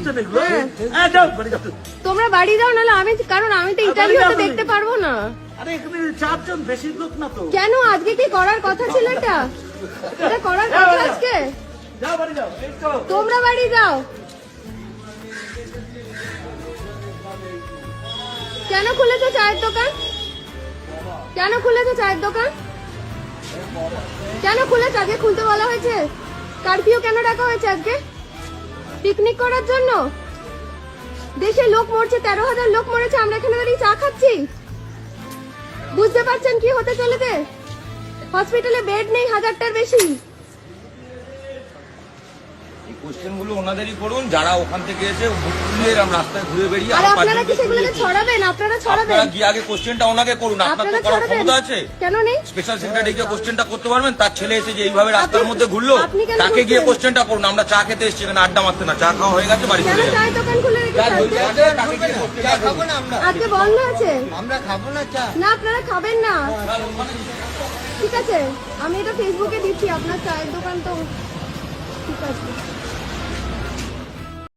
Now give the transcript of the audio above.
তুলছেন এগুলো? হ্যাঁ, যাও, বাড়ি যাও। তোমরা বাড়ি যাও, নাহলে আমি, কারণ আমি তো ইন্টারভিউতে দেখতে পারবো না। আরে এখানে 4 জন, বেশি লোক না তো। কেন আজকে কি করার কথা ছিল? এটা করার কথা আজকে? যাও বাড়ি যাও, এই তো। তোমরা বাড়ি যাও। কেন খুলেছো চায়ের দোকান? কেন খুলেছো চায়ের দোকান? কেন খুলেছো? আজকে খুলতে বলা হয়েছে? কারফিউ কেন ডাকা হয়েছে আজকে? পিকনিক করার জন্য? দেশে লোক মরছে, 13,000 লোক মরেছে, আমরা এখানে দাঁড়িয়ে চা খাচ্ছি। বুঝতে পারছেন কি হতে চলেছে? হসপিটালে বেড নেই 1000টার বেশি। কোশ্চেনগুলো ওনাদেরই করুন, যারা ওখান থেকে এসে রাস্তায় ঘুরে বেরিয়ে আর আপনারা কি সেগুলোকে ছড়াবেন? আপনারা ছড়াবেন? আপনারা গিয়ে আগে কোশ্চেনটা ওনাকে করুন। আপনার তো করার ক্ষমতা আছে। কেন নেই? স্পেশাল সেন্টারে গিয়ে কোশ্চেনটা করতে পারবেন। তার ছেলে এসে যে এইভাবে রাস্তার মধ্যে ঘুরলো, আপনি কেন তাকে গিয়ে করছেন? কোশ্চেনটা করুন। আমরা চা খেতে এসেছি, এখানে আড্ডা মারতে না। চা খাওয়া হয়ে গেছে, বাড়ি কেন চলে যান। চায়ের দোকান খুলে রেখেছেন? খাবো না আমরা, আজকে বন্ধ আছে। আমরা খাবো না চা। না, আপনারা খাবেন না। ঠিক আছে, আমি এটা ফেসবুকে দিচ্ছি। আপনার চায়ের দোকান তো ঠিক আছে।